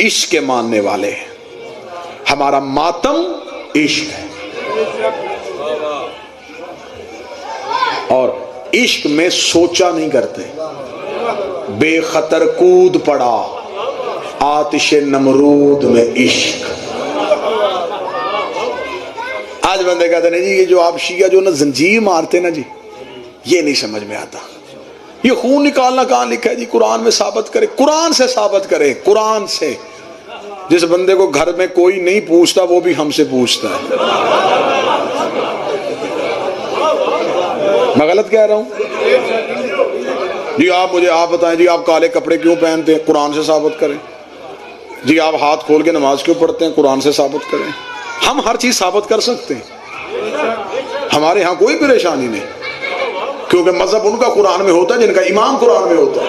عشق کے ماننے والے ہیں، ہمارا ماتم عشق ہے، اور عشق میں سوچا نہیں کرتے، بے خطر کود پڑا آتش نمرود میں عشق۔ آج بندے کہتے ہیں جی یہ جو آپ شیعہ جو نا زنجیر مارتے نا جی، یہ نہیں سمجھ میں آتا، یہ خون نکالنا کہاں لکھا ہے جی؟ قرآن میں ثابت کرے، قرآن سے ثابت کرے، قرآن سے۔ جس بندے کو گھر میں کوئی نہیں پوچھتا وہ بھی ہم سے پوچھتا ہے۔ میں غلط کہہ رہا ہوں جی؟ آپ بتائیں جی، آپ کالے کپڑے کیوں پہنتے ہیں؟ قرآن سے ثابت کریں۔ جی آپ ہاتھ کھول کے نماز کیوں پڑھتے ہیں؟ قرآن سے ثابت کریں۔ ہم ہر چیز ثابت کر سکتے ہیں، ہمارے ہاں کوئی پریشانی نہیں، کیونکہ مذہب ان کا قرآن میں ہوتا ہے جن کا امام قرآن میں ہوتا ہے۔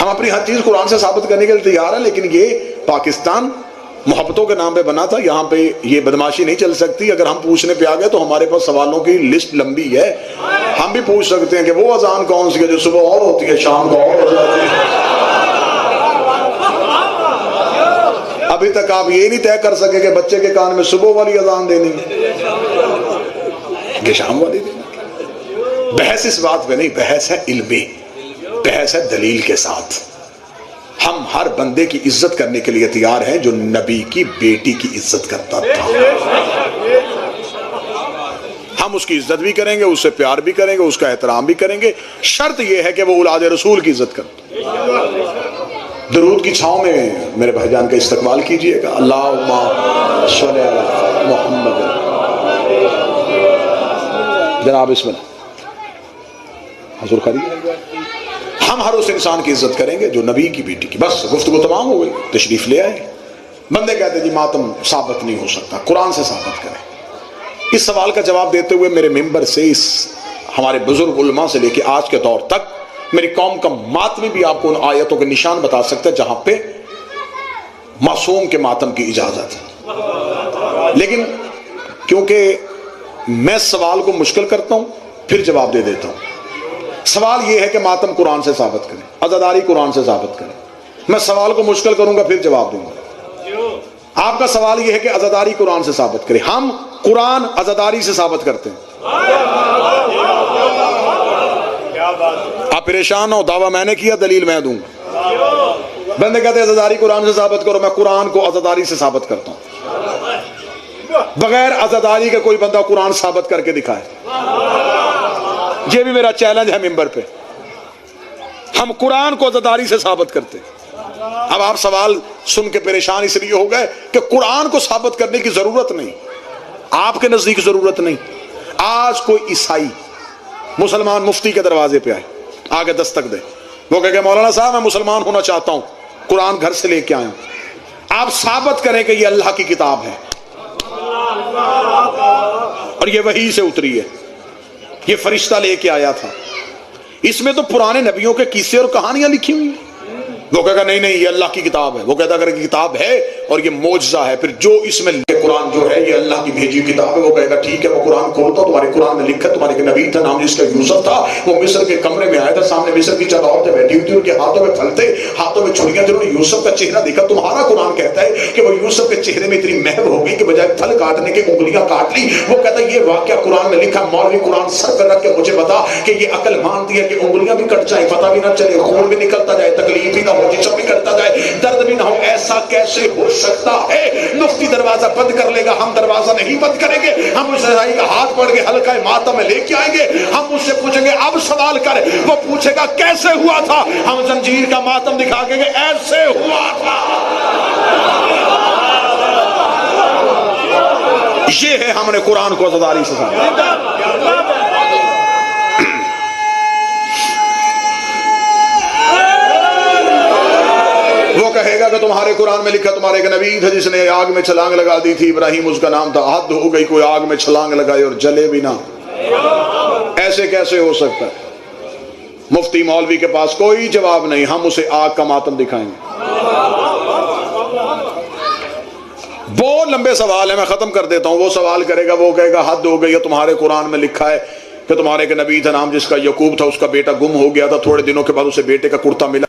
ہم اپنی ہر چیز قرآن سے ثابت کرنے کے لیے تیار ہیں، لیکن یہ پاکستان محبتوں کے نام پہ بنا تھا، یہاں پہ یہ بدماشی نہیں چل سکتی۔ اگر ہم پوچھنے پہ آ گئے تو ہمارے پاس سوالوں کی لسٹ لمبی ہے، ہم بھی پوچھ سکتے ہیں کہ وہ اذان کون سی ہے جو صبح اور ہوتی ہے شام کو اور ہو جاتی ہے۔ ابھی تک آپ یہ نہیں طے کر سکے کہ بچے کے کان میں صبح والی اذان دینی ہے کہ شام والی دینی۔ بحث اس بات پہ نہیں، بحث ہے علمی، بحث ہے دلیل کے ساتھ۔ ہم ہر بندے کی عزت کرنے کے لیے تیار ہیں جو نبی کی بیٹی کی عزت کرتا تھا، ہم اس کی عزت بھی کریں گے، اس سے پیار بھی کریں گے، اس کا احترام بھی کریں گے، شرط یہ ہے کہ وہ اولاد رسول کی عزت کرتا۔ درود کی چھاؤں میں میرے بھائی جان کا استقبال کیجئے گا۔ اللہم صلی علی محمد۔ جناب بسم اللہ، حضور خالی۔ ہم ہر اس انسان کی عزت کریں گے جو نبی کی بیٹی کی۔ بس گفتگو تمام ہو گئی، تشریف لے آئے۔ بندے کہتے جی ماتم ثابت نہیں ہو سکتا، قرآن سے ثابت کریں۔ اس سوال کا جواب دیتے ہوئے میرے ممبر سے اس ہمارے بزرگ علماء سے لے کے آج کے دور تک میری قوم کا ماتمی بھی آپ کو ان آیتوں کے نشان بتا سکتا ہے جہاں پہ معصوم کے ماتم کی اجازت ہے، لیکن کیونکہ میں سوال کو مشکل کرتا ہوں پھر جواب دے دیتا ہوں۔ سوال یہ ہے کہ ماتم قرآن سے ثابت کریں، عزاداری قرآن سے ثابت کریں۔ میں سوال کو مشکل کروں گا پھر جواب دوں گا۔ آپ کا سوال یہ ہے کہ عزاداری قرآن سے ثابت کریں، ہم قرآن عزاداری سے ثابت کرتے ہیں۔ آپ پریشان ہو، دعویٰ میں نے کیا، دلیل میں دوں گا۔ بندے کہتے ہیں عزاداری قرآن سے ثابت کرو، میں قرآن کو عزاداری سے ثابت کرتا ہوں۔ بغیر عزاداری کے کوئی بندہ قرآن ثابت کر کے دکھائے، یہ بھی میرا چیلنج ہے ممبر پہ۔ ہم قرآن کو عزاداری سے ثابت کرتے ہیں۔ اب آپ سوال سن کے پریشان اس لیے ہو گئے کہ قرآن کو ثابت کرنے کی ضرورت نہیں، آپ کے نزدیک ضرورت نہیں۔ آج کوئی عیسائی مسلمان مفتی کے دروازے پہ آئے، آگے دستک دے، وہ کہے کہ مولانا صاحب میں مسلمان ہونا چاہتا ہوں، قرآن گھر سے لے کے آیا ہوں، آپ ثابت کریں کہ یہ اللہ کی کتاب ہے اور یہ وحی سے اتری ہے، یہ فرشتہ لے کے آیا تھا، اس میں تو پرانے نبیوں کے قصے اور کہانیاں لکھی ہوئی ہیں۔ وہ کہے گا نہیں نہیں یہ اللہ کی کتاب ہے، وہ کہتا اگر یہ کتاب ہے اور یہ معجزہ ہے، پھر جو اس میں قرآن جو ہے یہ اللہ کی بھیجی کتاب ہے، وہ کہے گا ٹھیک ہے میں قرآن کھولتا ہوں، تمہارے قرآن میں لکھا، تمہارے کے نبی تھا نام جس کا یوسف تھا، وہ مصر کے کمرے میں آیا تھا، سامنے مصر کی چند عورتیں بیٹھی ہوئی تھی، ان کے ہاتھوں میں پھل تھے، ہاتھوں میں چھڑیاں تھیں، انہوں نے یوسف کا چہرہ دیکھا۔ تمہارا قرآن کہتا ہے کہ وہ یوسف کے چہرے میں اتنی مہر ہو گئی کہ بجائے پھل کاٹنے کے انگلیاں کاٹ لی۔ وہ کہتا ہے یہ واقعہ قرآن میں لکھا، مولوی قرآن سر پر رکھ کے مجھے بتا کہ یہ عقل مانتی ہے کہ انگلیاں بھی کٹ جائیں، پتہ بھی نہ چلے، خون بھی نکلتا جائے، تکلیف بھی نہ ہو، جسم بھی کرتا جائے، درد بھی نہ ہو، ایسا کیسے ہو سکتا ہے؟ مفتی دروازہ بند کر لے گا، ہم دروازہ نہیں بند کریں گے، ہم اس عیسائی کا ہاتھ پکڑ کے حلقہ ماتم میں لے کے آئیں گے، ہم اس سے پوچھیں گے اب سوال کر، وہ پوچھے گا کیسے ہوا تھا، ہم زنجیر کا ماتم دکھا کے ایسے ہوا تھا۔ یہ ہے ہم نے قرآن کو عزاداری سے سمجھا۔ وہ کہے گا کہ تمہارے قرآن میں لکھا تمہارے ایک نبی تھا جس نے آگ میں چھلانگ لگا دی تھی، ابراہیم اس کا نام تھا، حد ہو گئی کوئی آگ میں چھلانگ لگائے اور جلے بھی نہ، ایسے کیسے ہو سکتا ہے؟ مفتی مولوی کے پاس کوئی جواب نہیں، ہم اسے آگ کا ماتم دکھائیں گے۔ بہت لمبے سوال ہیں، میں ختم کر دیتا ہوں۔ وہ سوال کرے گا، وہ کہے گا حد ہو گئی ہے، تمہارے قرآن میں لکھا ہے کہ تمہارے ایک نبی تھا نام جس کا یعقوب تھا، اس کا بیٹا گم ہو گیا تھا، تھوڑے دنوں کے بعد اسے بیٹے کا کرتا ملا۔